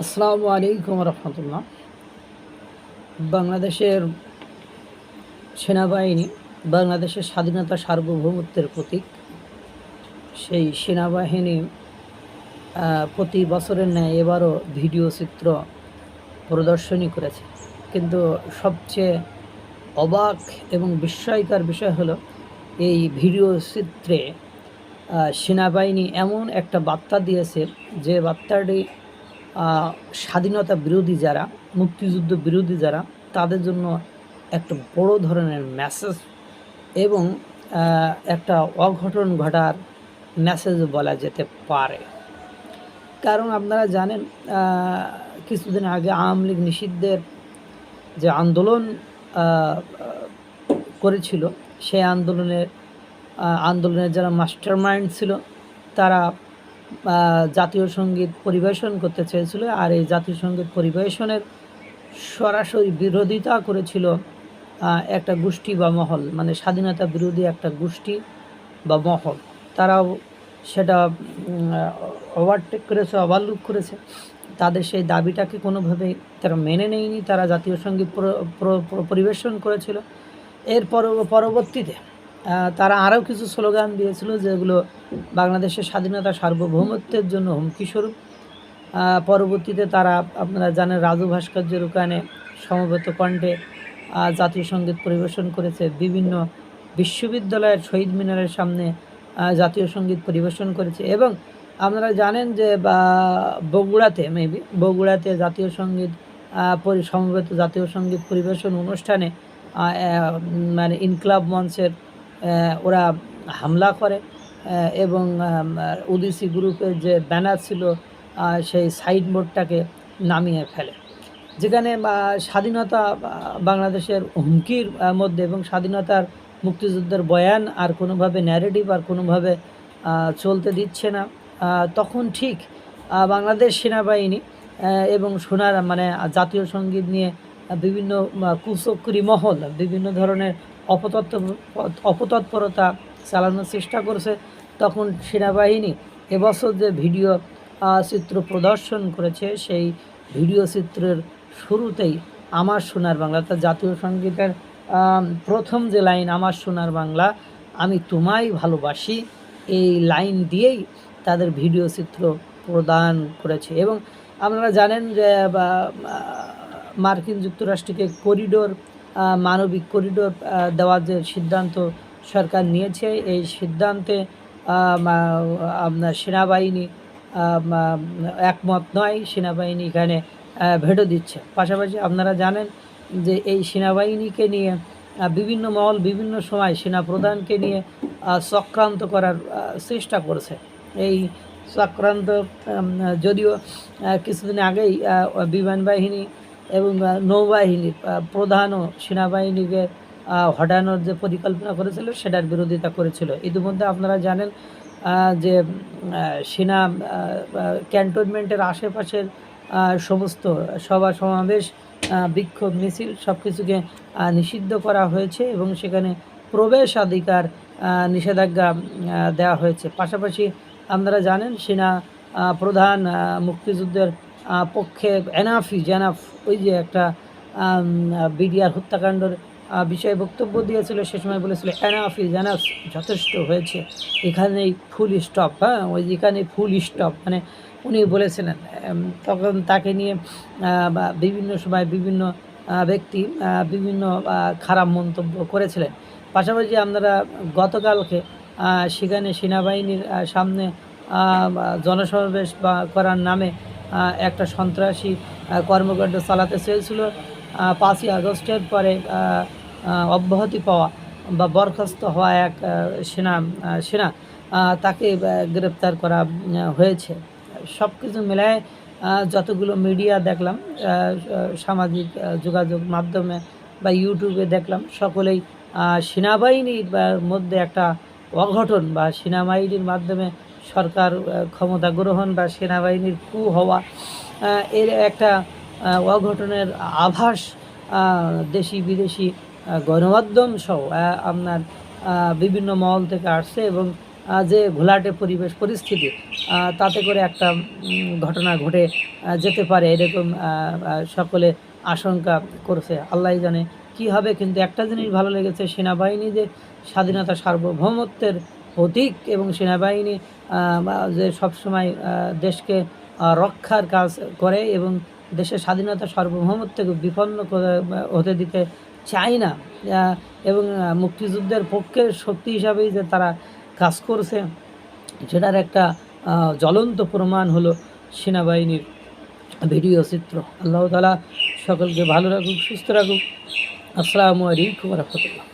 আসসালামু আলাইকুম রহমতুল্লাহ। বাংলাদেশের সেনাবাহিনী বাংলাদেশের স্বাধীনতা সার্বভৌমত্বের প্রতীক। সেই সেনাবাহিনী প্রতি বছরের ন্যায় এবারও ভিডিও চিত্র প্রদর্শনী করেছে, কিন্তু সবচেয়ে অবাক এবং বিস্ময়কর বিষয় হলো এই ভিডিও চিত্রে সেনাবাহিনী এমন একটা বার্তা দিয়েছে যে বার্তাটি স্বাধীনতা বিরোধী যারা, মুক্তিযুদ্ধ বিরোধী যারা, তাদের জন্য একটা বড় ধরনের মেসেজ এবং একটা অঘটন ঘটার মেসেজ বলা যেতে পারে। কারণ আপনারা জানেন, কিছুদিন আগে আওয়ামী লীগ নিষিদ্ধের যে আন্দোলন করেছিল, সেই আন্দোলনের যারা মাস্টার মাইন্ড ছিল তারা জাতীয় সঙ্গীত পরিবেশন করতে চেয়েছিল, আর এই জাতীয় সঙ্গীত পরিবেশনের সরাসরি বিরোধিতা করেছিল একটা গোষ্ঠী বা মহল, মানে স্বাধীনতা বিরোধী একটা গোষ্ঠী বা মহল। তারাও সেটা ওভারটেক করেছে, ওভারলুক করেছে। তাদের সেই দাবিটাকে কোনোভাবেই তারা মেনে নেয়নি, তারা জাতীয় সঙ্গীত পরিবেশন করেছিল। এর পরবর্তীতে তারা আরও কিছু স্লোগান দিয়েছিল যেগুলো বাংলাদেশের স্বাধীনতা সার্বভৌমত্বের জন্য হুমকিস্বরূপ। পরবর্তীতে তারা, আপনারা জানেন, রাজু ভাস্কর্যের ওখানে সমবেত কণ্ঠে জাতীয় সঙ্গীত পরিবেশন করেছে। বিভিন্ন বিশ্ববিদ্যালয়ের শহীদ মিনারের সামনে জাতীয় সঙ্গীত পরিবেশন করেছে। এবং আপনারা জানেন যে বগুড়াতে জাতীয় সঙ্গীত সমবেত জাতীয় সঙ্গীত পরিবেশন অনুষ্ঠানে মানে ইনকলাব মঞ্চের ওরা হামলা করে এবং ওডিসি গ্রুপের যে ব্যানার ছিল সেই সাইনবোর্ডটাকে নামিয়ে ফেলে, যেখানে স্বাধীনতা বাংলাদেশের হুমকির মধ্যে এবং স্বাধীনতার মুক্তিযুদ্ধের বয়ান আর কোনোভাবে ন্যারেটিভ আর কোনোভাবে চলতে দিচ্ছে না। তখন ঠিক বাংলাদেশ সেনাবাহিনী এবং মানে জাতীয় সঙ্গীত নিয়ে বিভিন্ন কুচক্রী মহল বিভিন্ন ধরনের অপতৎপরতা চালানোর চেষ্টা করছে। তখন সেনাবাহিনী এবছর যে ভিডিও চিত্র প্রদর্শন করেছে, সেই ভিডিও চিত্রের শুরুতেই আমার সোনার বাংলা, অর্থাৎ জাতীয় সঙ্গীতের প্রথম যে লাইন, আমার সোনার বাংলা আমি তোমায় ভালোবাসি, এই লাইন দিয়েই তাদের ভিডিও চিত্র প্রদান করেছে। এবং আপনারা জানেন যে মার্কিন যুক্তরাষ্ট্রকে মানবিক করিডোর দেওয়ার যে সিদ্ধান্ত সরকার নিয়েছে, এই সিদ্ধান্তে আপনার সেনাবাহিনী একমত নয়। সেনাবাহিনী এখানে ভেটো দিচ্ছে। পাশাপাশি আপনারা জানেন যে এই সেনাবাহিনীকে নিয়ে বিভিন্ন মহল বিভিন্ন সময় সেনাপ্রধানকে নিয়ে চক্রান্ত করার চেষ্টা করেছে। এই চক্রান্ত যদিও কিছুদিন আগেই বিমান বাহিনী এবং নৌবাহিনীর প্রধানও সেনাবাহিনীকে হটানোর যে পরিকল্পনা করেছিল সেটার বিরোধিতা করেছিল। ইতিমধ্যে আপনারা জানেন যে সেনা ক্যান্টনমেন্টের আশেপাশের সমস্ত সভা সমাবেশ, বিক্ষোভ মিছিল সব কিছুকে নিষিদ্ধ করা হয়েছে এবং সেখানে প্রবেশাধিকার নিষেধাজ্ঞা দেওয়া হয়েছে। পাশাপাশি আপনারা জানেন সেনা প্রধান মুক্তিযুদ্ধের পক্ষে জানাফ ওই যে একটা বিডিআর হত্যাকাণ্ডের বিষয়ে বক্তব্য দিয়েছিল, সে সময় বলেছিল জানাফ যথেষ্ট হয়েছে, এখানেই ফুল স্টপ। ওই এখানে ফুল স্টপ মানে উনি বলেছিলেন। তখন তাকে নিয়ে বিভিন্ন সময় বিভিন্ন ব্যক্তি বিভিন্ন খারাপ মন্তব্য করেছিলেন। পাশাপাশি আপনারা গতকালকে সেখানে সেনাবাহিনীর সামনে জনসমাবেশ করার নামে একটা সন্ত্রাসী কর্মকাণ্ড চালাতে চেয়েছিল। 5ই আগস্টের পরে অব্যাহতি পাওয়া বা বরখাস্ত হওয়া এক সেনা তাকে গ্রেপ্তার করা হয়েছে। সব কিছু মিলায় যতগুলো মিডিয়া দেখলাম, সামাজিক যোগাযোগ মাধ্যমে বা ইউটিউবে দেখলাম, সকলেই সেনাবাহিনীর মধ্যে একটা অঘটন বা সেনাবাহিনীর মাধ্যমে সরকার ক্ষমতা গ্রহণ বা সেনাবাহিনীর কু হওয়া, এর একটা অঘটনের আভাস দেশি বিদেশি গণমাধ্যম সহ আপনার বিভিন্ন মহল থেকে আসছে। এবং যে ঘোলাটে পরিবেশ পরিস্থিতি, তাতে করে একটা ঘটনা ঘটে যেতে পারে, এরকম সকলে আশঙ্কা করছে। আল্লাহই জানে কী হবে। কিন্তু একটা জিনিস ভালো লেগেছে, সেনাবাহিনী যে স্বাধীনতা সার্বভৌমত্বের প্রতীক, এবং সেনাবাহিনী যে সবসময় দেশকে রক্ষার কাজ করে এবং দেশের স্বাধীনতা সার্বভৌমত্বকে বিপন্ন হতে দিতে চায় না, এবং মুক্তিযুদ্ধের পক্ষের শক্তি হিসাবেই যে তারা কাজ করছে, সেটার একটা জ্বলন্ত প্রমাণ হলো সেনাবাহিনীর ভিডিও চিত্র। আল্লাহ তাআলা সকলকে ভালো রাখুক, সুস্থ রাখুক। আসসালামু আলাইকুম ওয়া রাহমাতুল্লাহ।